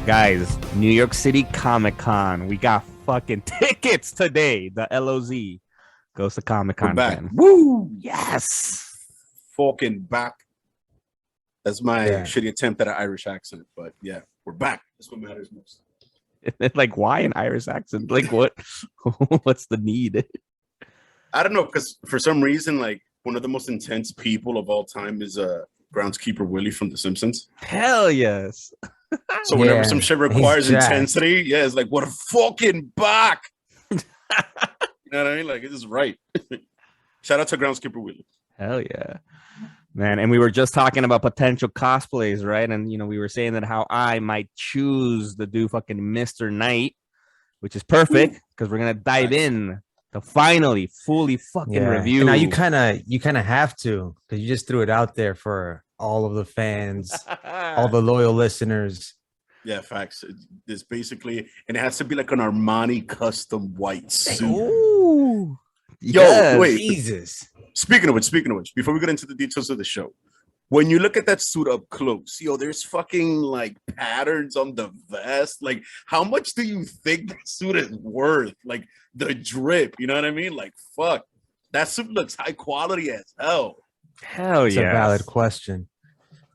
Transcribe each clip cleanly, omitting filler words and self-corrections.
Guys, New York City Comic Con. We got fucking tickets today. The LoZ goes to Comic We're Con back. fan. Woo! Yes. Fucking back. That's my Yeah. shitty attempt at an Irish accent, but yeah, we're back. That's what matters most. Like, why an Irish accent? Like, what? What's the need? I don't know, because for some reason, like one of the most intense people of all time is groundskeeper Willie from The Simpsons. Hell yes. So whenever Yeah, some shit he's requires jacked. intensity, yeah, it's like what a fucking back. You know what I mean? Like it's just right. Shout out to groundskeeper Willie. Hell yeah. Man, and we were just talking about potential cosplays, right? And we were saying that how I might choose to do fucking Mr. Knight, which is perfect because we're gonna dive in to finally fully fucking review. And now you kind of have to, because you just threw it out there for all of the fans, all the loyal listeners. Yeah, facts. It's basically, and it has to be like an Armani custom white suit. Ooh. Yo, Yes. wait. Jesus. Speaking of which, before we get into the details of the show, when you look at that suit up close, yo, there's fucking like patterns on the vest. Like, how much do you think that suit is worth? Like the drip, you know what I mean? Like, fuck, that suit looks high quality as hell. Hell It's yeah. a valid question.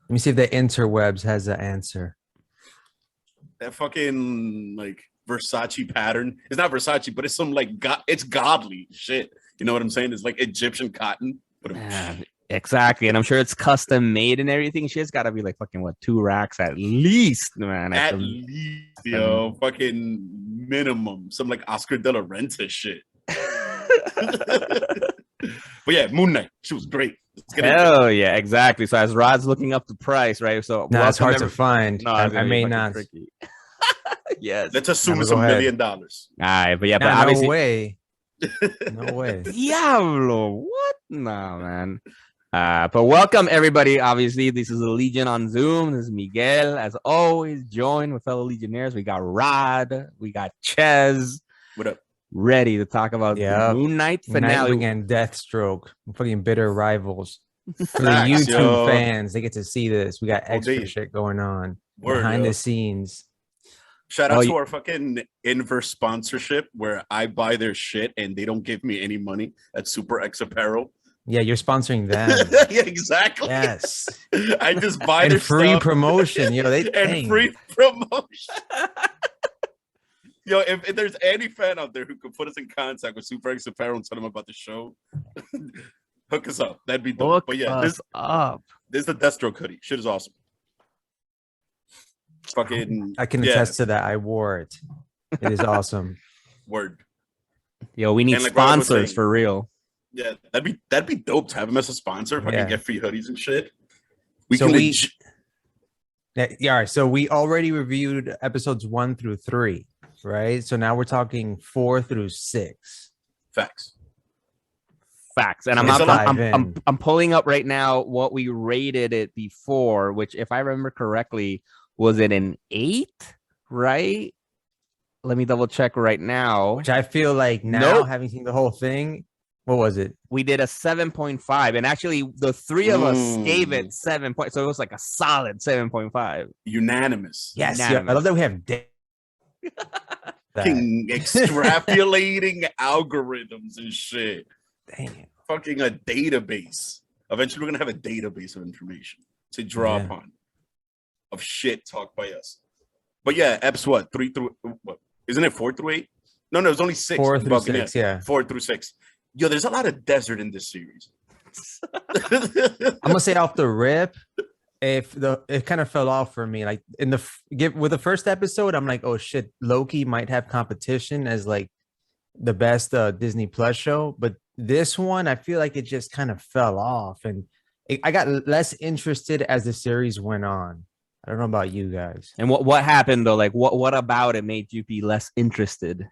Let me see if the interwebs has an answer. That fucking like Versace pattern. It's not Versace, but it's some like it's godly shit. You know what I'm saying? It's like Egyptian cotton. But Exactly. And I'm sure it's custom made and everything. Shit's got to be like fucking 2 racks at least, man. at least, yo, fucking minimum. Some like Oscar de la Renta shit. But yeah, Moon Knight. She was great. Hell yeah, exactly. So as Rod's looking up the price, right? So No, it's hard to find. No, I may not. Yes. Let's assume it's Go $1 ahead. million. All right, but yeah, but Nah, obviously, no way. No way. Diablo, what? No, man. But welcome everybody. Obviously, this is a Legion on Zoom. This is Miguel, as always, joined with fellow Legionnaires. We got Rod, we got Ches, What up? ready to talk about the Moon Knight finale. Nightwing and Deathstroke, fucking bitter rivals. For the Facts, YouTube yo. fans, they get to see this. We got extra day. shit going on Word, behind yo. the scenes. Shout out to our fucking inverse sponsorship where I buy their shit and they don't give me any money at Super X Apparel. Yeah, you're sponsoring them. Yeah, exactly. Yes. I just buy And their free stuff. promotion. You know, they and dang. free promotion. Yo, if there's any fan out there who could put us in contact with Super X Apparel and tell them about the show, hook us up. That'd be dope. Hook But yeah, us up. this is the Deathstroke hoodie. Shit is awesome. Fucking I can attest to that. I wore it. It is awesome. word. Yo, we need And like Rod was sponsors saying, for real. Yeah, that'd be dope to have him as a sponsor. If I Yeah. can get free hoodies and shit. Yeah, all right. So we already reviewed episodes 1 through 3, right? So now we're talking 4 through 6. Facts. Facts. And Let's dive I'm in. I'm pulling up right now what we rated it before, which if I remember correctly, was it an 8, right? Let me double check right now. Which I feel like now, Nope. having seen the whole thing, what was it? We did a 7.5, and actually the 3 of us gave it 7 points, so it was like a solid 7.5. Unanimous. Yes, yeah, I Unanimous. love that we have Fucking extrapolating algorithms and shit. Damn. Fucking a database. Eventually, we're gonna have a database of information to draw Yeah. upon of shit talked by us. But yeah, eps what 3 through what? Isn't it 4 through 8? No, it's only 6. 4 I'm through bugging 6, out. yeah. 4 through 6. Yo, there's a lot of desert in this series. I'm gonna say off the rip, it kind of fell off for me. Like with the first episode, I'm like, oh shit, Loki might have competition as like the best Disney Plus show, but this one, I feel like it just kind of fell off, and I got less interested as the series went on. I don't know about you guys. And what happened though? Like what about it made you be less interested?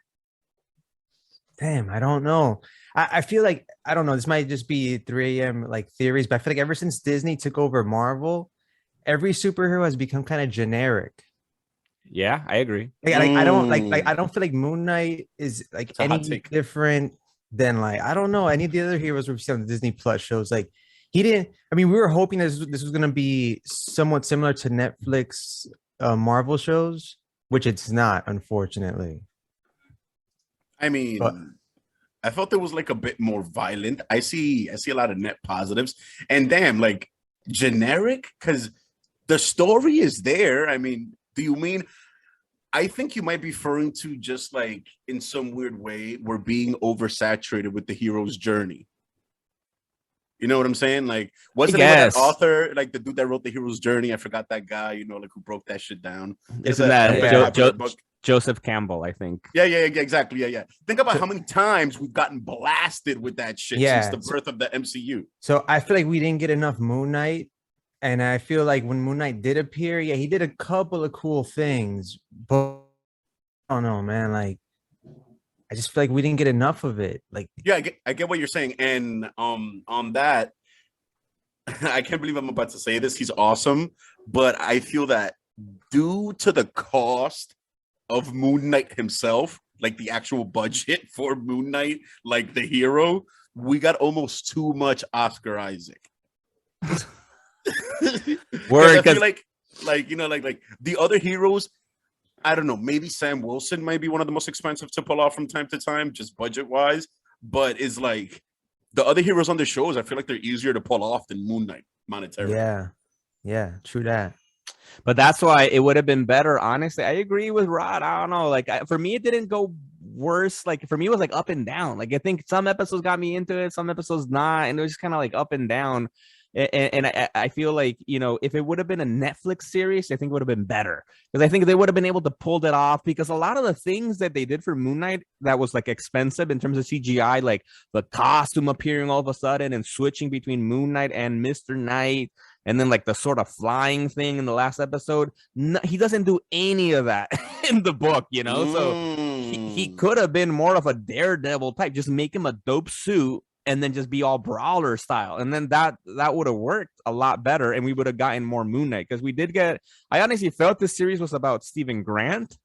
Damn, I don't know. I feel like, I don't know, this might just be 3 a.m. like theories, but I feel like ever since Disney took over Marvel, every superhero has become kind of generic. Yeah, I agree. I don't I don't feel like Moon Knight is like It's a hot any take. different than like, I don't know, any of the other heroes we've seen on the Disney Plus shows. Like he didn't, I mean, we were hoping this was gonna be somewhat similar to Netflix Marvel shows, which it's not, unfortunately. I But mean, I felt it was like a bit more violent. I see a lot of net positives, and damn, like generic because the story is there. I mean, do you mean? I think you might be referring to just like in some weird way, we're being oversaturated with the hero's journey. You know what I'm saying? Like, what's I the name of that guess. author? Like the dude that wrote the hero's journey. I forgot that guy. You know, like who broke that shit down. He has Isn't a that very Yeah. popular book. Joseph Campbell? I think. Yeah, exactly. Yeah. Think about so, how many times we've gotten blasted with that shit since yeah. the birth of the MCU. So I feel like we didn't get enough Moon Knight. And I feel like when Moon Knight did appear, yeah, he did a couple of cool things, but I don't know, man. Like, I just feel like we didn't get enough of it. Like, Yeah, I get what you're saying. And on that, I can't believe I'm about to say this. He's awesome, but I feel that due to the cost of Moon Knight himself, like the actual budget for Moon Knight, like the hero, we got almost too much Oscar Isaac. Because Word, I feel because like you know, like the other heroes. I don't know. Maybe Sam Wilson might be one of the most expensive to pull off from time to time, just budget wise. But is like the other heroes on the shows. I feel like they're easier to pull off than Moon Knight monetarily. yeah, true that. but that's why it would have been better. Honestly, I agree with Rod. I don't know. Like for me, it didn't go worse. Like for me, it was like up and down. Like I think some episodes got me into it, some episodes not, and it was just kind of like up and down. And I feel like, you know, if it would have been a Netflix series, I think it would have been better because I think they would have been able to pull that off because a lot of the things that they did for Moon Knight that was like expensive in terms of CGI, like the costume appearing all of a sudden and switching between Moon Knight and Mr. Knight, and then like the sort of flying thing in the last episode, no, he doesn't do any of that in the book, you know? So he could have been more of a daredevil type, just make him a dope suit and then just be all brawler style, and then that would have worked a lot better, and we would have gotten more Moon Knight because we did get. I honestly felt this series was about Stephen Grant,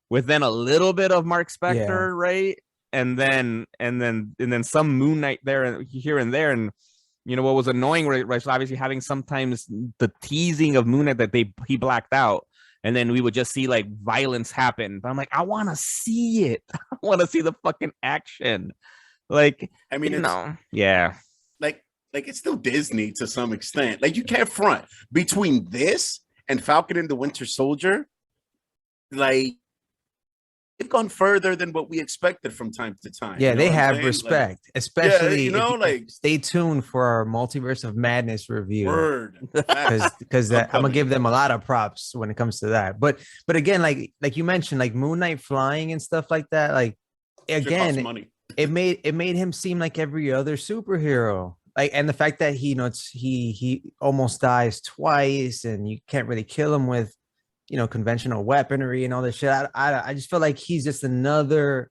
with then a little bit of Mark Spector, Yeah. right, and then some Moon Knight there and here and there, and you know what was annoying, right? Was obviously having sometimes the teasing of Moon Knight that he blacked out. And then we would just see like violence happen. But I'm like, I want to see it. I want to see the fucking action. Like, I mean, you it's know, yeah. like it's still Disney to some extent. Like you can't front between this and Falcon and the Winter Soldier. Like they've gone further than what we expected from time to time. Yeah, You know they what I'm have saying? respect, Like, especially you know, like stay tuned for our Multiverse of Madness review. word Because I'm gonna Upcoming. give them a lot of props when it comes to that. But again, like you mentioned, like Moon Knight flying and stuff like that, like Shit costs again, money. it made him seem like every other superhero. Like, and the fact that he almost dies twice, and you can't really kill him with, conventional weaponry and all this shit. I just feel like he's just another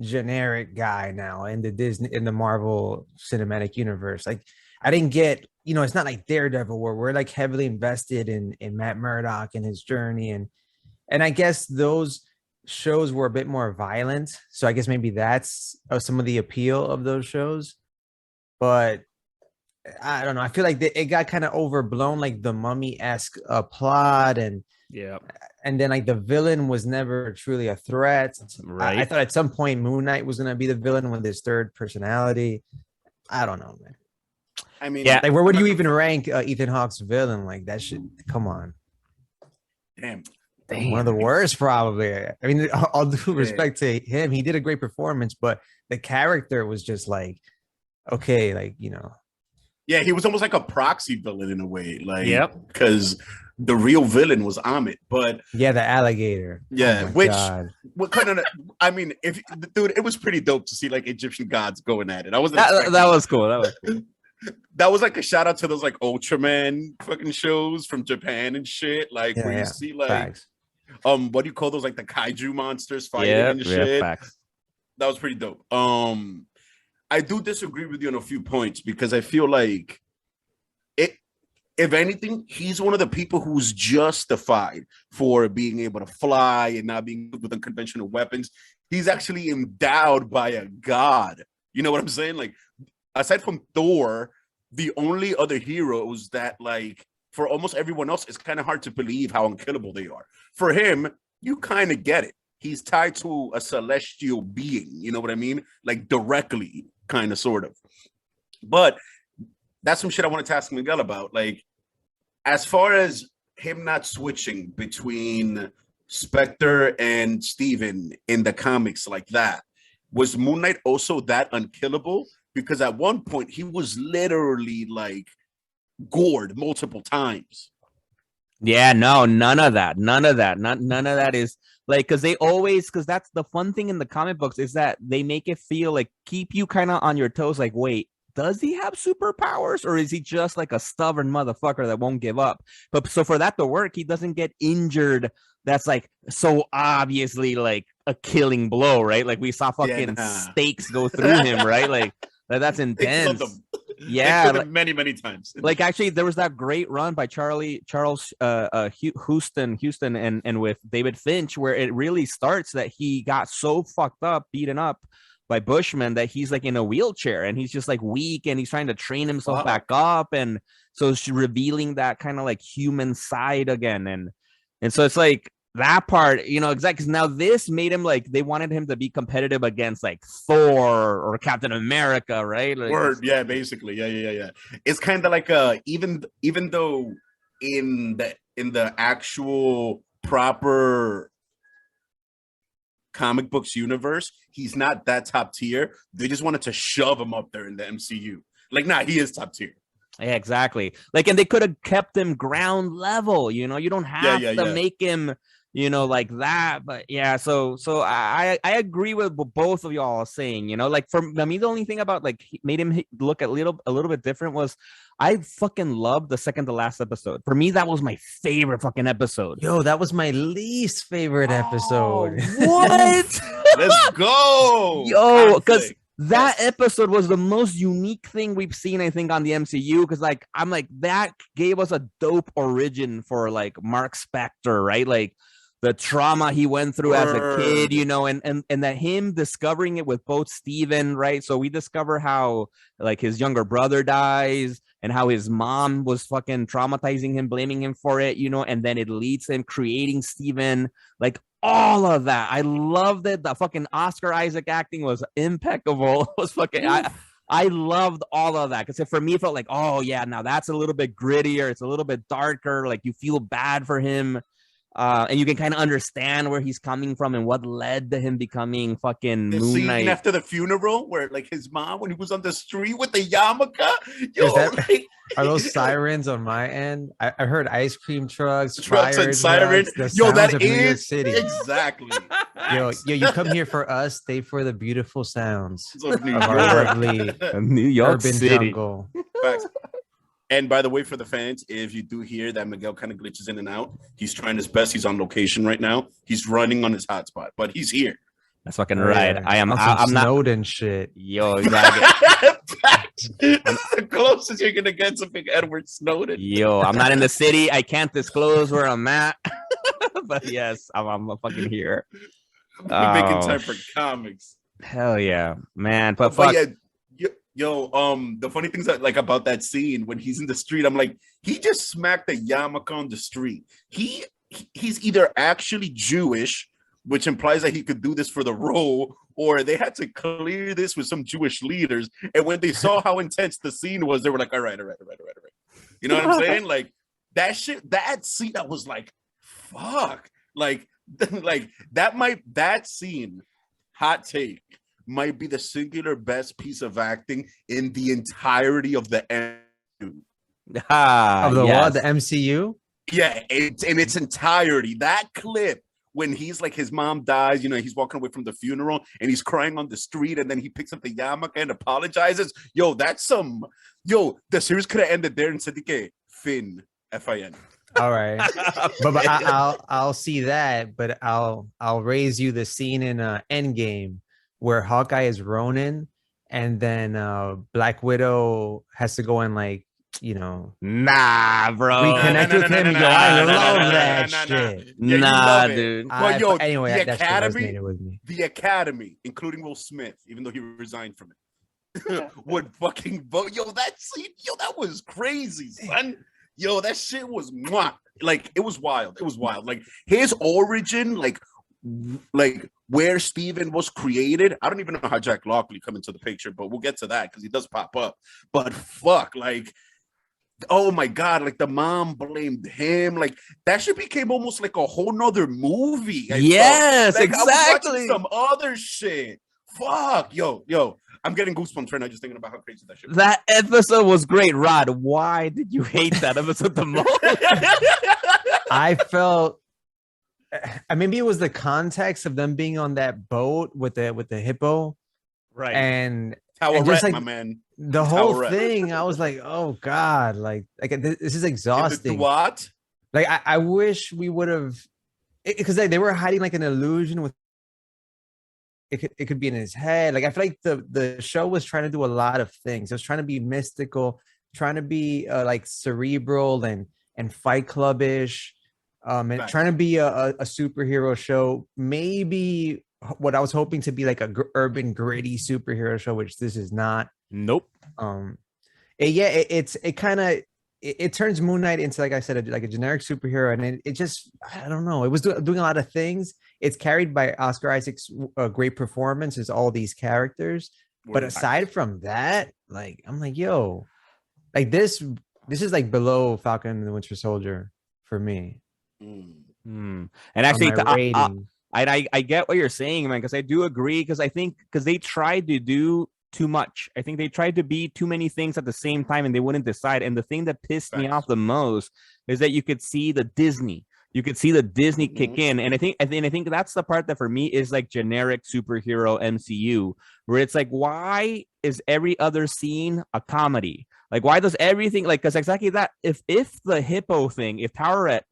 generic guy now in the Marvel Cinematic Universe. Like, I didn't get, it's not like Daredevil where we're like heavily invested in Matt Murdock and his journey, and I guess those shows were a bit more violent, so I guess maybe that's some of the appeal of those shows. But I don't know. I feel like it got kind of overblown, like the Mummy-esque plot, and Yeah. then like the villain was never truly a threat. Right. I thought at some point Moon Knight was gonna be the villain with his third personality. I don't know, man. I mean, Yeah. Like, where would you even rank Ethan Hawke's villain? Like that shit. Come on. damn. One of the worst, probably. I mean, all due respect to him, he did a great performance, but the character was just like, okay, like, Yeah, he was almost like a proxy villain in a way. Like, Yep. because the real villain was Amit, but yeah, the alligator. yeah, Oh my which God. what kind of? I mean, if dude, it was pretty dope to see like Egyptian gods going at it. I wasn't That expecting was cool. That was cool. that was like a shout out to those like Ultraman fucking shows from Japan and shit. Like where you see like Facts. what do you call those, like the kaiju monsters fighting Yeah, and shit. facts. That was pretty dope. I do disagree with you on a few points because I feel like it, if anything, he's one of the people who's justified for being able to fly and not being with unconventional weapons. He's actually endowed by a god. You know what I'm saying? Like, aside from Thor, the only other heroes that, like, for almost everyone else, it's kind of hard to believe how unkillable they are. For him, you kind of get it. He's tied to a celestial being, you know what I mean? Like directly, kind of, sort of. But that's some shit I wanted to ask Miguel about. Like, as far as him not switching between Spectre and Steven in the comics like that, was Moon Knight also that unkillable? Because at one point he was literally like gored multiple times. Yeah, no, none of that. None of that. None of that is like, because that's the fun thing in the comic books is that they make it feel like keep you kind of on your toes. Like, wait, does he have superpowers or is he just like a stubborn motherfucker that won't give up? But so for that to work, he doesn't get injured. That's like so obviously like a killing blow, right? Like we saw fucking stakes go through him, right? Like that's intense. Yeah, like, many times. Like actually, there was that great run by Charles Houston, and with David Finch, where it really starts that he got so fucked up, beaten up by Bushman that he's like in a wheelchair and he's just like weak and he's trying to train himself back up, and so it's revealing that kind of like human side again, and so it's like that part, you know, exactly. Because now this made him like they wanted him to be competitive against like Thor or Captain America, right? Like, Word, yeah, basically, yeah. It's kind of like even though in the actual proper comic books universe, he's not that top tier. They just wanted to shove him up there in the MCU. Like, nah, he is top tier. Yeah, exactly. Like, and they could have kept him ground level. You know, you don't have to make him, you know, like that. But yeah, so I agree with what both of y'all are saying. You know, like for me, the only thing about like made him look a little bit different was I fucking loved the second to last episode. For me, that was my favorite fucking episode. Yo, that was my least favorite episode. What? Let's go. Yo, because that episode was the most unique thing we've seen, I think, on the MCU. Because, like, I'm like, that gave us a dope origin for like Mark Spector, right? Like the trauma he went through as a kid, you know, and that him discovering it with both Steven, right? So we discover how like his younger brother dies and how his mom was fucking traumatizing him, blaming him for it, you know, and then it leads him creating Steven, like all of that. I loved it. The fucking Oscar Isaac acting was impeccable. It was fucking I loved all of that because for me it felt like, oh yeah, now that's a little bit grittier, it's a little bit darker, like you feel bad for him. And you can kind of understand where he's coming from and what led to him becoming fucking the Moon Knight. Scene after the funeral where like his mom, when he was on the street with the yarmulke. Yo, are those sirens on my end? I heard ice cream trucks and sirens. Yo, that is New York City. Exactly. Yo, you come here for us, stay for the beautiful sounds of our lovely New York urban City jungle. Facts. And by the way, for the fans, if you do hear that Miguel kind of glitches in and out, he's trying his best. He's on location right now. He's running on his hotspot, but he's here. That's fucking right. Yeah. I'm not Snowden shit. Yo, exactly. This is the closest you're gonna get to big Edward Snowden. Yo, I'm not in the city. I can't disclose where I'm at. But yes, I'm fucking here. Making time for comics. Hell yeah, man. But fuck. Yeah, yo, the funny things that like about that scene when he's in the street, I'm like, he just smacked a yarmulke on the street. He's either actually Jewish, which implies that he could do this for the role, or they had to clear this with some Jewish leaders. And when they saw how intense the scene was, they were like, all right. You know what I'm saying? Like that shit, that scene, I was like, fuck. Like that scene, hot take, might be the singular best piece of acting in the entirety of the MCU. Of the what? The MCU? Yeah, in its entirety. That clip when he's like, his mom dies, you know, he's walking away from the funeral and he's crying on the street and then he picks up the yarmulke and apologizes. Yo, that's some... Yo, the series could have ended there and said, okay, Finn, F-I-N. All right, but I'll see that, but I'll raise you the scene in Endgame where Hawkeye is Ronin, and then Black Widow has to go and like, you know, nah, bro, reconnect with him. Yo, I love that shit. Nah, dude. But yo, anyway, the Academy, with me. The Academy, including Will Smith, even though he resigned from it, would fucking vote. Yo, that scene, yo, that was crazy, son. Yo, that shit was mwah. Like it was wild. It was wild. Like his origin, like where Steven was created. I don't even know how Jack Lockley come into the picture, but we'll get to that because he does pop up. But fuck, like, oh my god, like the mom blamed him. Like that shit became almost like a whole nother movie. Yes, like, exactly. I was watching some other shit. Fuck, yo, I'm getting goosebumps right now just thinking about how crazy that shit was. That episode was great. Rod, why did you hate that episode the most? I felt maybe it was the context of them being on that boat with the hippo, Right. and Towerette, just like my man. the whole Towerette. thing, I was like, oh god, like this is exhausting. What? Like I wish we would have, because they were hiding like an illusion with it could be in his head. Like I feel like the show was trying to do a lot of things. It was trying to be mystical, trying to be like cerebral and Fight Club-ish, and trying to be a superhero show. Maybe what I was hoping to be like a urban gritty superhero show, which this is not. Nope. It turns Moon Knight into, like I said, like a generic superhero, and it just, I don't know. It was doing a lot of things. It's carried by Oscar Isaac's great performance as all these characters, but aside from that, like I'm like, yo, like this is like below Falcon and the Winter Soldier for me. And actually, I get what you're saying, man, because I do agree. Because I think they tried to do too much. I think they tried to be too many things at the same time, and they wouldn't decide. And the thing that pissed me off the most is that you could see the Disney. You could see the Disney kick in, and I think that's the part that for me is like generic superhero MCU, where it's like, why is every other scene a comedy? Like, why does everything like? Because exactly that. If the hippo thing, if Towerette,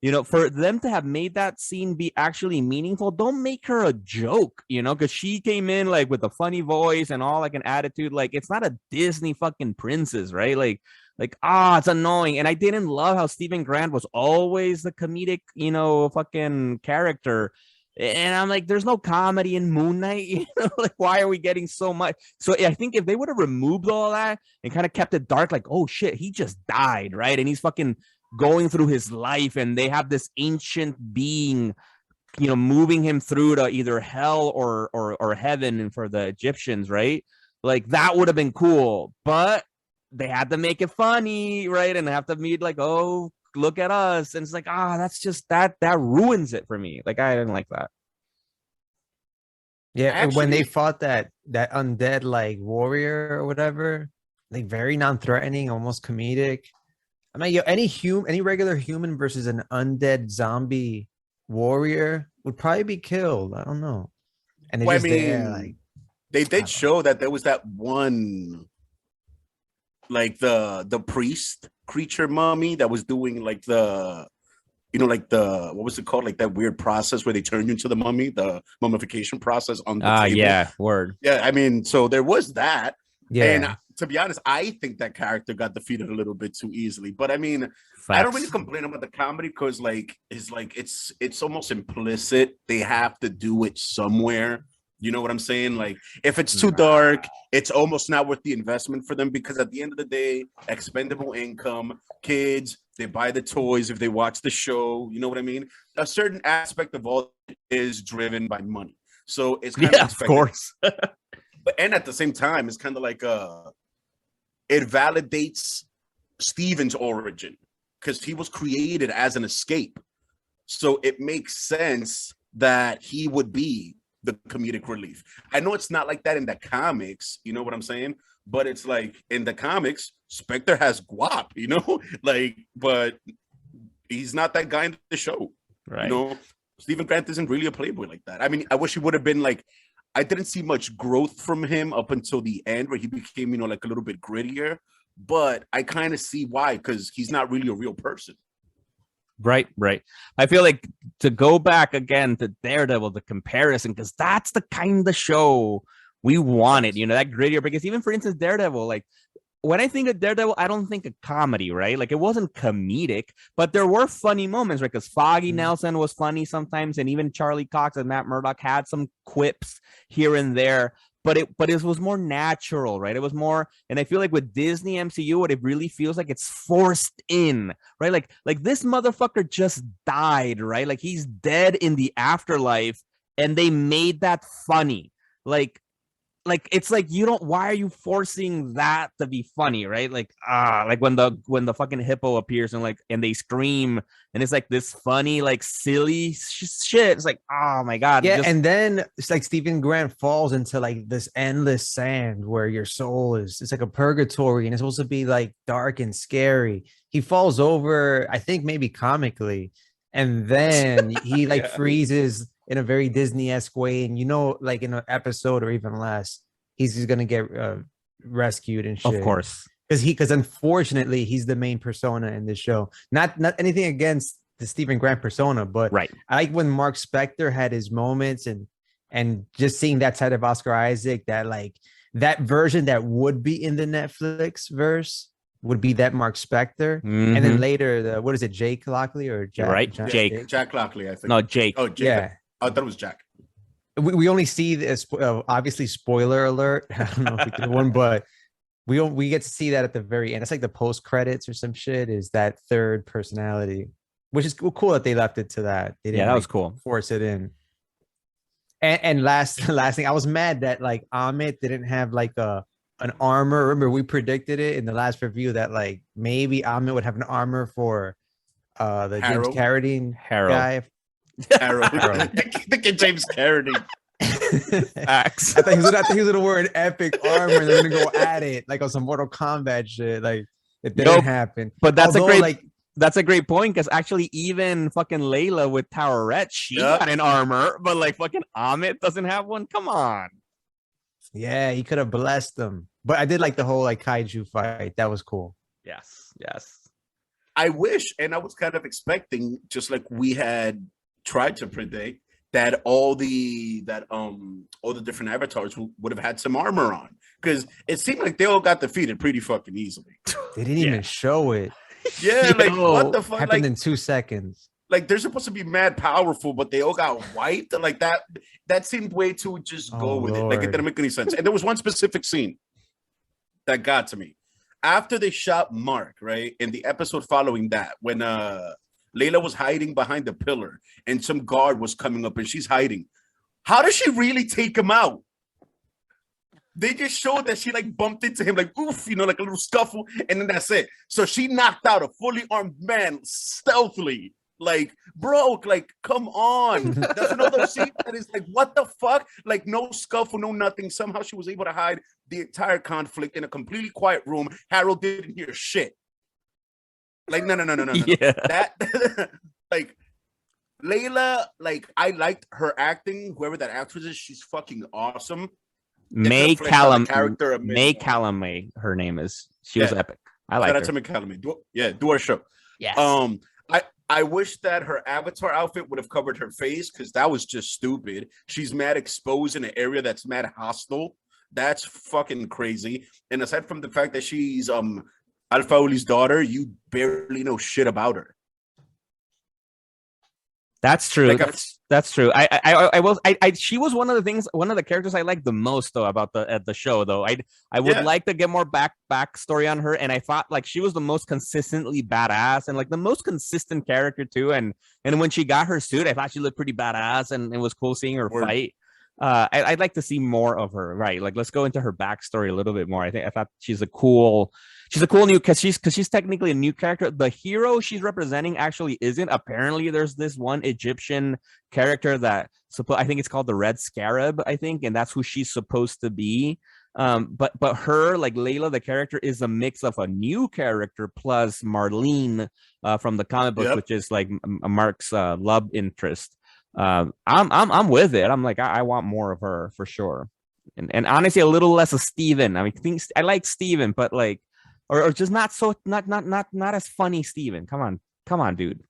you know, for them to have made that scene be actually meaningful, don't make her a joke, you know, because she came in like with a funny voice and all like an attitude. Like, it's not a Disney fucking princess, right? Like, it's annoying. And I didn't love how Stephen Grant was always the comedic, you know, fucking character. And I'm like, there's no comedy in Moon Knight, you know, like, why are we getting so much? So I think if they would have removed all that and kind of kept it dark, like, oh shit, he just died, right? And he's fucking going through his life, and they have this ancient being, you know, moving him through to either hell or heaven for the Egyptians, right? Like, that would have been cool, but they had to make it funny, right? And they have to meet like, oh, look at us, and it's like, that's just that ruins it for me. Like, I didn't like that. Yeah, actually, when they fought that undead like warrior or whatever, like very non-threatening, almost comedic. I mean, any regular human versus an undead zombie warrior would probably be killed. I don't know. And they did show that there was that one, like the priest creature mummy that was doing like the, you know, like the, what was it called? Like that weird process where they turn you into the mummy, the mummification process on the table. Yeah, word. Yeah, I mean, so there was that. Yeah. And to be honest, I think that character got defeated a little bit too easily. But I mean, I don't really complain about the comedy because it's almost implicit. They have to do it somewhere. You know what I'm saying? Like, if it's too dark, it's almost not worth the investment for them, because at the end of the day, expendable income, kids, they buy the toys if they watch the show. You know what I mean? A certain aspect of all is driven by money. So it's kind of course. And at the same time, it's kind of like it validates Steven's origin because he was created as an escape. So it makes sense that he would be the comedic relief. I know it's not like that in the comics, you know what I'm saying? But it's like in the comics, Spectre has guap, you know, like, but he's not that guy in the show, right? You know, Stephen Grant isn't really a playboy like that. I mean, I wish he would have been like, I didn't see much growth from him up until the end where he became, you know, like a little bit grittier, but I kind of see why, because he's not really a real person. Right. I feel like to go back again to Daredevil, the comparison, because that's the kind of show we wanted, you know, that grittier, because even for instance, Daredevil, like when I think of Daredevil, I don't think of comedy, right? Like it wasn't comedic, but there were funny moments, right? Because Foggy Nelson was funny sometimes, and even Charlie Cox and Matt Murdock had some quips here and there. but it was more natural, right? It was more, and I feel like with Disney MCU, what it really feels like it's forced in, right? Like this motherfucker just died, right? Like he's dead in the afterlife, and they made that funny. Like it's like you don't, why are you forcing that to be funny, right? Like when the fucking hippo appears and they scream, and it's like this funny, like silly shit. It's like, oh my god. Yeah, and then it's like Stephen Grant falls into like this endless sand where your soul is, it's like a purgatory, and it's supposed to be like dark and scary. He falls over, I think maybe comically, and then he like freezes in a very Disney-esque way, and like in an episode or even less, he's just gonna get rescued and shit. Of course, because unfortunately he's the main persona in this show. Not anything against the Stephen Grant persona, but right. I like when Mark Spector had his moments, and just seeing that side of Oscar Isaac, that like that version that would be in the Netflix verse would be that Mark Spector, and then later what is it, Jake Lockley or Jack? Right, Jake. Jack Lockley, I think. No, Jake. Oh, Jake. Yeah. I thought it was Jack. We only see this, obviously spoiler alert. I don't know if we did one, but we get to see that at the very end. It's like the post credits or some shit, is that third personality, which is cool that they left it to that. They didn't, that was cool. Force it in. And last thing, I was mad that like Amit didn't have like an armor. Remember, we predicted it in the last review that like maybe Amit would have an armor for the James Carradine guy. Arrow. The James Carradine. Axe. I thought he was gonna wear an epic armor and they're gonna go at it like on some Mortal Kombat shit. Like it didn't happen. But that's a great point, because actually even fucking Layla with Towerette, she got an armor, but like fucking Amit doesn't have one. Come on. Yeah, he could have blessed them. But I did like the whole like kaiju fight. That was cool. Yes. I wish, and I was kind of expecting, just like we had tried to predict, that all the different avatars would have had some armor on, because it seemed like they all got defeated pretty fucking easily. They didn't even show it. Yeah, like what the fuck? Happened in 2 seconds. Like they're supposed to be mad powerful, but they all got wiped. Like that seemed way too just go with it. Like it didn't make any sense. And there was one specific scene that got to me. After they shot Mark, right, in the episode following that, when Layla was hiding behind the pillar and some guard was coming up and she's hiding. How does she really take him out? They just showed that she like bumped into him, like oof, like a little scuffle, and then that's it. So she knocked out a fully armed man stealthily. Like, bro, like, come on. That's another scene that is like, what the fuck? Like, no scuffle, no nothing. Somehow she was able to hide the entire conflict in a completely quiet room. Harold didn't hear shit. Like, no. Yeah. That, like, Layla, like, I liked her acting. Whoever that actress is, she's fucking awesome. May Callum, her name is. She was epic. I like her. Do our show. Yes. I wish that her avatar outfit would have covered her face, because that was just stupid. She's mad exposed in an area that's mad hostile. That's fucking crazy. And aside from the fact that she's Alpha Uli's daughter, you barely know shit about her. That's true. Like that's true. She was one of the characters I liked the most though about the show though. I would like to get more backstory on her, and I thought like she was the most consistently badass and like the most consistent character too. And when she got her suit, I thought she looked pretty badass, and it was cool seeing her fight. I'd like to see more of her. Right, like let's go into her backstory a little bit more. I thought she's a cool new, because she's technically a new character. The hero she's representing actually isn't. Apparently, there's this one Egyptian character that I think it's called the Red Scarab, I think, and that's who she's supposed to be. But her, like Layla, the character, is a mix of a new character plus Marlene from the comic book, which is like Mark's love interest. I'm with it. I'm like, I want more of her for sure, and honestly a little less of Steven. I mean, I like Steven, but like, or just not as funny Steven. Come on, dude.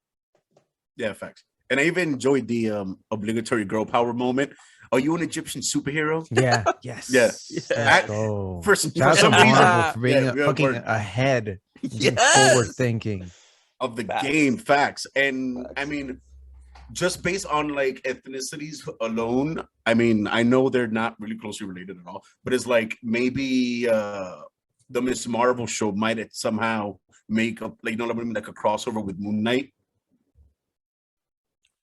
Yeah, facts. And I even enjoyed the obligatory girl power moment. Are you an Egyptian superhero? Yeah. Yes. Yeah. For some reason, for being fucking ahead, forward thinking of the game. Facts. And I mean, just based on like ethnicities alone, I mean, I know they're not really closely related at all, but it's like maybe the Miss Marvel show might somehow make up, like, you know what I mean, like a crossover with Moon Knight.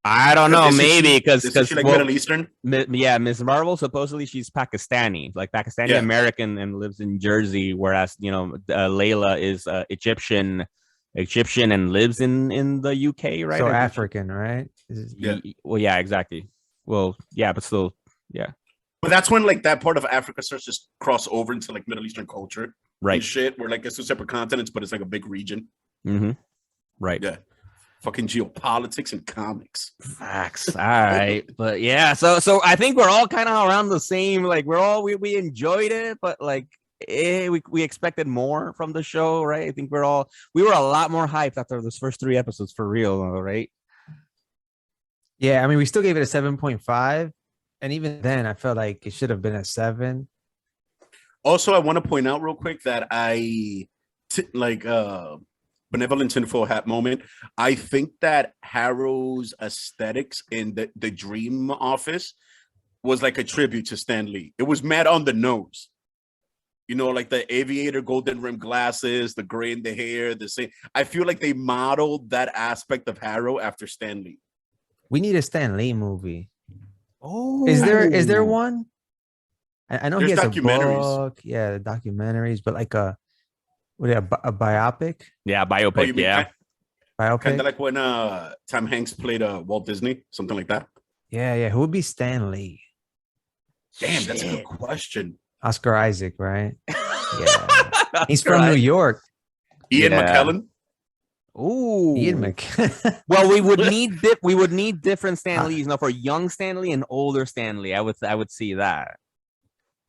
I don't know, maybe because she like Middle Eastern. Yeah, Miss Marvel supposedly she's Pakistani, like Pakistani American, and lives in Jersey, whereas Layla is Egyptian and lives in the UK, right? So African, right? Well, yeah, exactly. Well, yeah, but still, yeah. But that's when like that part of Africa starts to cross over into like Middle Eastern culture, right? And shit, where like it's two separate continents, but it's like a big region. Mm-hmm. Right. Yeah. Fucking geopolitics and comics. Facts. All right. But yeah, so I think we're all kind of around the same. Like we enjoyed it, but like we expected more from the show, right? I think we were a lot more hyped after those first 3 episodes for real, right? Yeah, I mean, we still gave it a 7.5, and even then, I felt like it should have been a 7. Also, I want to point out real quick that benevolent tinfoil hat moment. I think that Harrow's aesthetics in the Dream Office was like a tribute to Stan Lee. It was mad on the nose. You know, like the aviator golden rim glasses, the gray in the hair, the same. I feel like they modeled that aspect of Harrow after Stan Lee. We need a Stan Lee movie. Oh, is there one? I know there's he has documentaries. A book. Yeah, the documentaries, but like a biopic? Yeah, biopic. Biopic. Kind of like when Tom Hanks played Walt Disney, something like that. Yeah. Who would be Stan Lee? Damn, that's a good question. Oscar Isaac, right? Yeah, he's from New York. Ian McKellen. Ooh, Ian McKellen. Well, we would need different Stan Lees. For young Stan Lee and older Stan Lee, I would see that.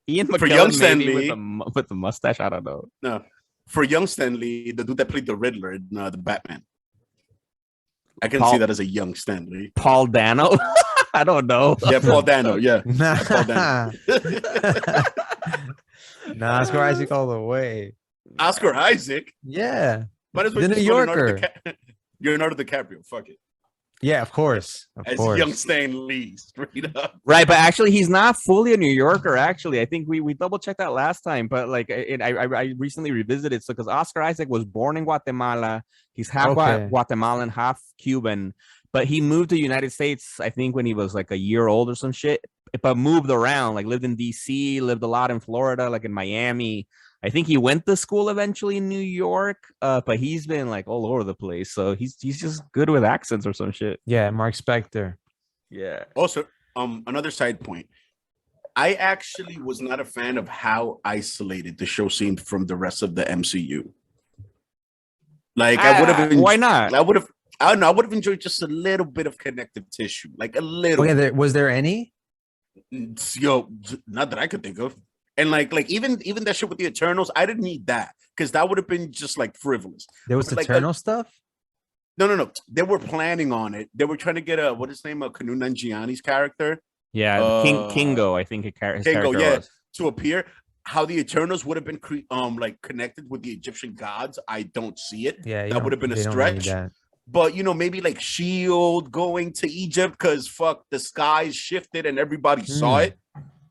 Ian McKellen, for young Stan Lee with the mustache. I don't know. No, for young Stan Lee, the dude that played the Riddler in the Batman. I can see that as a young Stan Lee. Paul Dano. I don't know. Yeah, Paul Dano. Yeah, Paul Dano. Nah, Oscar Isaac all the way. Oscar Isaac. Yeah. Might as well the New Yorker. Leonardo DiCaprio. Fuck it. Yeah, of course. As young Stan Lee, straight up. Right, but actually, he's not fully a New Yorker. Actually, I think we double checked that last time. But like, I recently revisited. So because Oscar Isaac was born in Guatemala, he's half Guatemalan, half Cuban. But he moved to the United States, I think, when he was like a year old or some shit. But moved around, like lived in DC, lived a lot in Florida, like in Miami. I think he went to school eventually in New York, but he's been like all over the place. So he's just good with accents or some shit. Yeah, Mark Spector. Yeah. Also, another side point. I actually was not a fan of how isolated the show seemed from the rest of the MCU. Like I would have. Why not? I don't know. I would have enjoyed just a little bit of connective tissue, like a little. Okay, was there any? Yo, not that I could think of. And like even that shit with the Eternals, I didn't need that because that would have been just like frivolous. There was Eternal stuff. No. They were planning on it. They were trying to get what his name, Kanu Nanjiani's character. Yeah, Kingo, I think his character was. To appear. How the Eternals would have been like connected with the Egyptian gods, I don't see it. Yeah, that would have been a stretch. But maybe like Shield going to Egypt because the skies shifted and everybody saw it.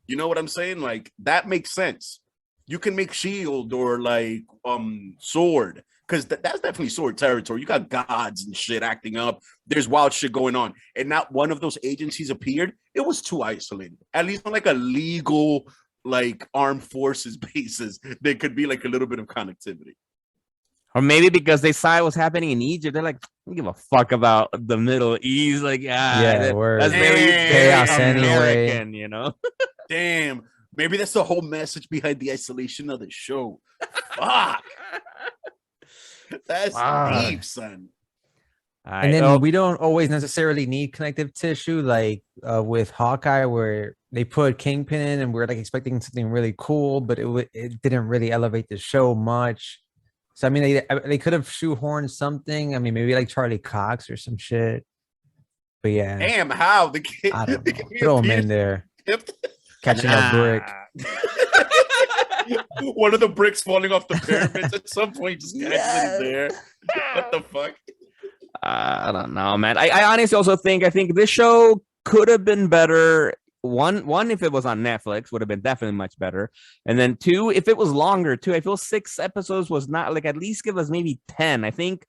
You know what I'm saying? Like that makes sense. You can make Shield or like Sword because that's definitely Sword territory. You got gods and shit acting up. There's wild shit going on, and not one of those agencies appeared. It was too isolated. At least on like a legal like armed forces basis, there could be like a little bit of connectivity. Or maybe because they saw it was happening in Egypt, they're like, I don't give a fuck about the Middle East. Like, that's very chaos American, anyway. Damn, maybe that's the whole message behind the isolation of the show. Fuck, that's deep, son. And then we don't always necessarily need connective tissue, like with Hawkeye, where they put Kingpin in, and we're like expecting something really cool, but it didn't really elevate the show much. So I mean, they could have shoehorned something. I mean, maybe like Charlie Cox or some shit. But yeah, damn, how the kid throw him in there, catching a brick. One of the bricks falling off the pyramids at some point, just catching it there. What the fuck? I don't know, man. I honestly also I think this show could have been better. One, if it was on Netflix, would have been definitely much better. And then two, if it was longer too. I feel 6 episodes was not like, at least give us maybe 10. I think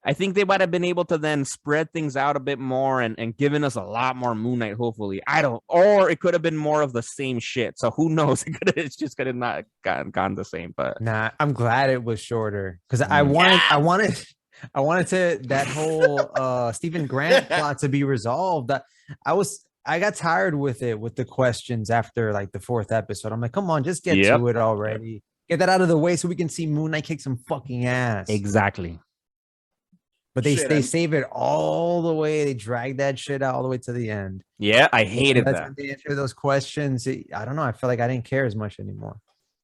they might have been able to then spread things out a bit more and given us a lot more Moon Knight, hopefully. I don't, or it could have been more of the same shit. So who knows? It's just could have not gone the same. But Nah, I'm glad it was shorter because Mm. I wanted to that whole Stephen Grant plot to be resolved. I got tired with it with the questions after like the 4th episode. I'm like, come on, just get Yep. to it already. Get that out of the way so we can see Moon Knight kick some fucking ass. Exactly. But they Shit, save it all the way. They drag that shit out all the way to the end. Yeah, I hated That's that. when they answer those questions. I don't know. I feel like I didn't care as much anymore.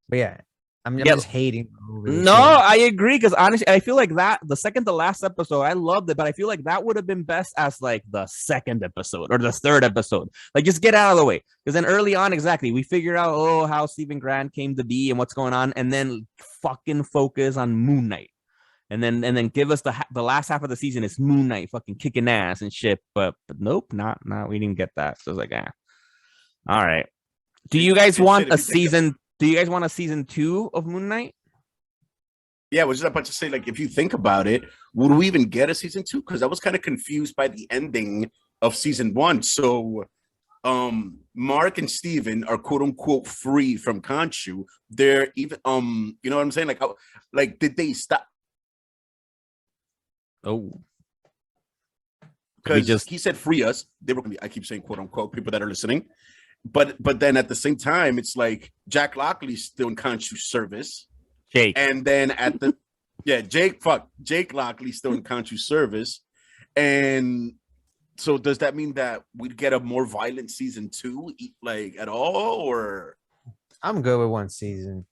But yeah, I'm Yeah. just hating the movie. No, I agree, because honestly, I feel like that the second to last episode, I loved it, but I feel like that would have been best as like the 2nd episode or the 3rd episode. Like, just get out of the way, because then early on, exactly, we figure out how Stephen Grant came to be and what's going on, and then fucking focus on Moon Knight, and then give us the last half of the season is Moon Knight fucking kicking ass and shit. But nope, not we didn't get that. So it's like, all right. Do you guys want a season? Do you guys want a season 2 of Moon Knight? Yeah, I was just about to say, like, if you think about it, would we even get a season 2? Because I was kind of confused by the ending of season 1. So, Mark and Steven are quote unquote free from Khonshu. They're even, you know what I'm saying? Like, how, like, did they stop? Oh, Because he said free us. They were gonna be, I keep saying quote unquote, people that are listening. But then at the same time, it's like Jack Lockley's still in Khonshu's service. Jake. And then at the Jake Lockley's still in Khonshu's service. And so does that mean that we'd get a more violent season 2, like, at all? Or I'm good with one season.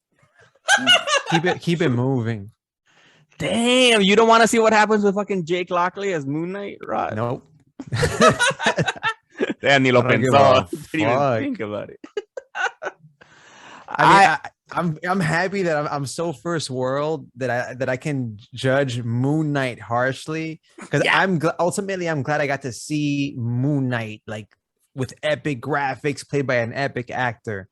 keep it moving. Damn, you don't want to see what happens with fucking Jake Lockley as Moon Knight, right? Nope. Damn, ni lo I don't give pensó. a Didn't even fuck. think about it. I'm happy that I'm so first world that I can judge Moon Knight harshly, because ultimately I'm glad I got to see Moon Knight like with epic graphics played by an epic actor,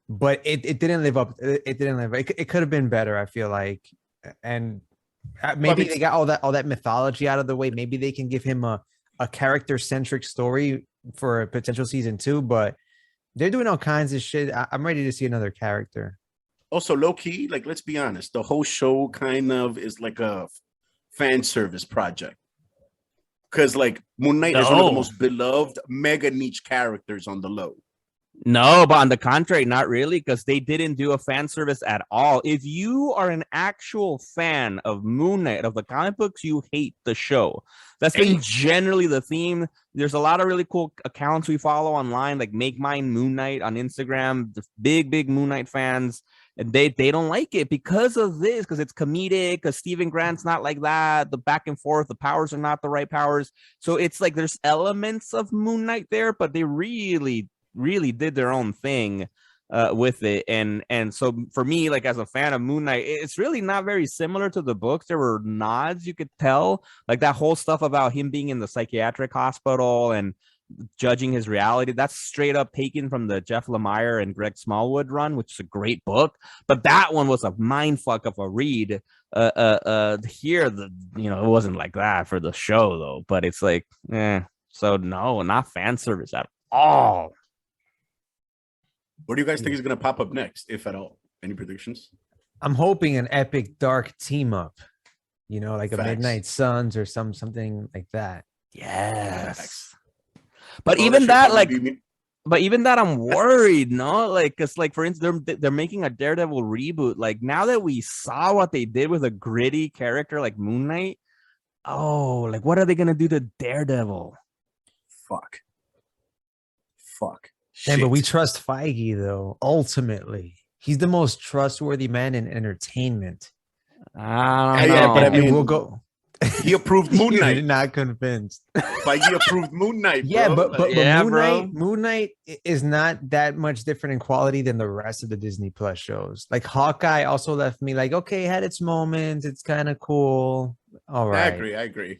but it didn't live up. It didn't live. It could have been better, I feel like, and maybe they got all that mythology out of the way. Maybe they can give him a character centric story for a potential season 2, but they're doing all kinds of shit. I'm ready to see another character. also low key, like, let's be honest, the whole show kind of is like a fan service project. Because like Moon Knight is one of the most beloved mega niche characters on the low. No, but on the contrary, not really, because they didn't do a fan service at all. If you are an actual fan of Moon Knight, of the comic books, you hate the show. That's been generally the theme. There's a lot of really cool accounts we follow online, like Make Mine Moon Knight on Instagram. The big Moon Knight fans, and they don't like it because of this, because it's comedic, because Stephen Grant's not like that. The back and forth, the powers are not the right powers. So it's like there's elements of Moon Knight there, but they really did their own thing with it. And so for me, like as a fan of Moon Knight, it's really not very similar to the books. There were nods, you could tell, like that whole stuff about him being in the psychiatric hospital and judging his reality. That's straight up taken from the Jeff Lemire and Greg Smallwood run, which is a great book. But that one was a mind fuck of a read. Here, it wasn't like that for the show though. But it's like, so no, not fan service at all. What do you guys think is going to pop up next, if at all? Any predictions? I'm hoping an epic dark team up, like a Facts. Midnight Suns or something like that. Yes. But even that, I'm worried, no? Like, because, like, for instance, they're making a Daredevil reboot. Like, now that we saw what they did with a gritty character like Moon Knight, like, what are they gonna do to Daredevil? Fuck. Damn, but we trust Feige, though. Ultimately, he's the most trustworthy man in entertainment. I don't know. But I mean, we'll go. He approved Moon Knight. You're not convinced. Feige approved Moon Knight. Bro. Yeah, but bro. Moon Knight is not that much different in quality than the rest of the Disney Plus shows. Like Hawkeye also left me like, okay, it had its moments. It's kind of cool. All right. I agree.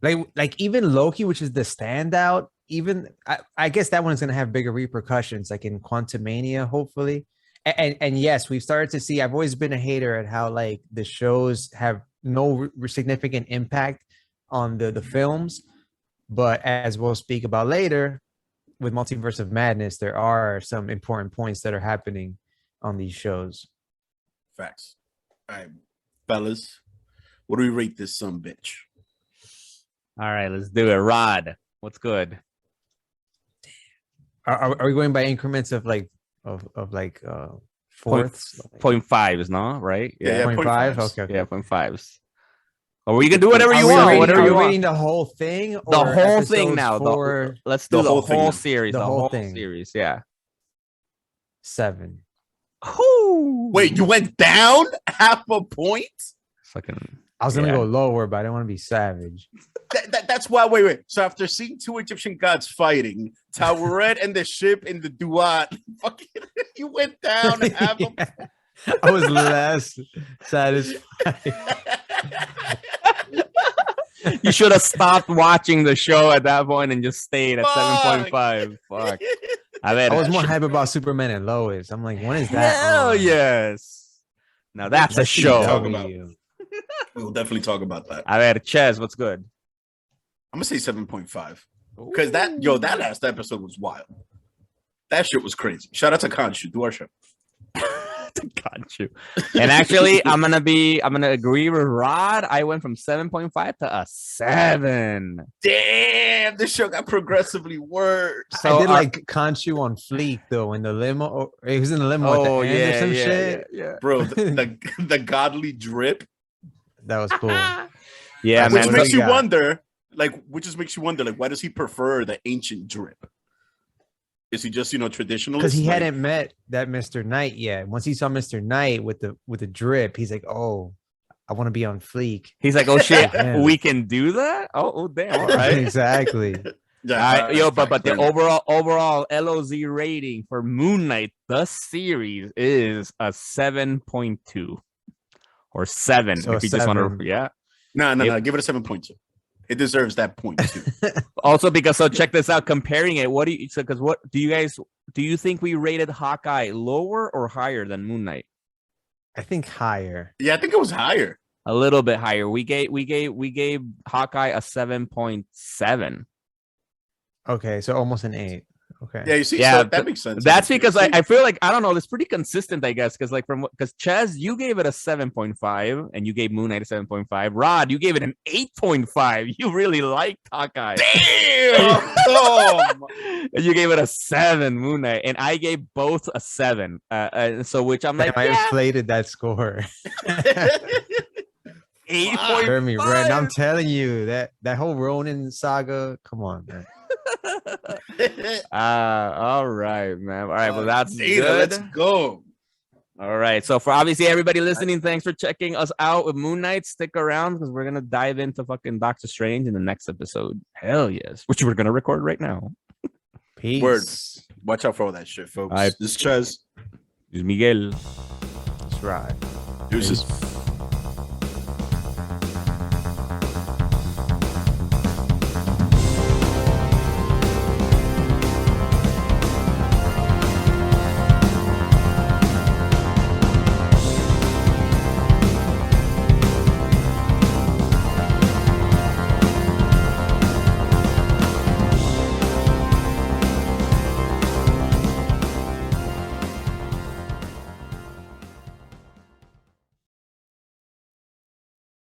Like even Loki, which is the standout. Even I guess that one's gonna have bigger repercussions, like in Quantumania, hopefully. And yes, we've started to see. I've always been a hater at how like the shows have no significant impact on the films, but as we'll speak about later, with Multiverse of Madness, there are some important points that are happening on these shows. Facts. All right, fellas, what do we rate this son bitch? All right, let's do it. Rod, what's good? Are we going by increments of like fourths? 0.5s, no? Right? Yeah, 0.5? 0.5s. Okay. Yeah, 0.5s. Or you can do whatever you Are we want. rating- Whatever are you we want. rating the whole thing? The or whole thing episodes now. for Let's do the whole whole, thing now. series. The The whole whole thing. series. Yeah. 7? Wait, you went down half a point? Fucking. I was gonna Yeah. go lower, but I didn't want to be savage. That's why. Wait. So after seeing 2 Egyptian gods fighting, Taweret and the ship in the Duat, fucking, you went down half a Yeah. I was less satisfied. You should have stopped watching the show at that point and just stayed at Fuck. 7.5. Fuck. I was more hype about Superman and Lois. I'm like, when is that? Hell on? yes. Now that's a Let's show. Talk CW. about- We'll definitely talk about that. A ver, Ches, what's good? I'm gonna say 7.5 because that last episode was wild. That shit was crazy. Shout out to Khonshu, do our show. Got you. And actually, I'm gonna agree with Rod. I went from 7.5 to a 7. Damn, this show got progressively worse. So I did our- like Khonshu on Fleek though in the limo. He was in the limo at the end or some shit. yeah. Bro, the godly drip, That was cool. Yeah, which man, man. what makes do you you got? wonder, why does he prefer the ancient drip? Is he just traditionalist? Because he Like, hadn't met that Mr. Knight yet. Once he saw Mr. Knight with the drip, he's like, "Oh, I want to be on Fleek." He's like, oh shit, Yeah. we can do that. Oh damn, all right. Exactly. yeah, But the fair enough. overall LoZ rating for Moon Knight the series is a 7.2 or 7. So if you just want 7. to, yeah. No, give it a 7.2. It deserves that point too. Also, because check this out. Comparing it, what do you think we rated Hawkeye lower or higher than Moon Knight? I think higher. Yeah, I think it was higher. A little bit higher. We gave Hawkeye a 7.7. Okay, so almost an 8. Okay. Yeah, you see, Yeah, so that makes sense. That's because I feel like, I don't know, it's pretty consistent, I guess, because Ches, you gave it a 7.5 and you gave Moon Knight a 7.5. Rod, you gave it an 8.5. You really liked Hawkeye. Damn. And you gave it a 7, Moon Knight, and I gave both a 7. So which I'm like, Damn, I yeah, inflated that score. 8.5. Heard me, Ren. I'm telling you that whole Ronin saga. Come on, man. All right, man. All right, well, that's Data, good. let's go. All right. So for obviously everybody listening, thanks for checking us out with Moon Knight. Stick around because we're gonna dive into fucking Doctor Strange in the next episode. Hell yes. Which we're gonna record right now. Peace. Word. Watch out for all that shit, folks. All right. This is Ches. This is Miguel. That's right. Deuces.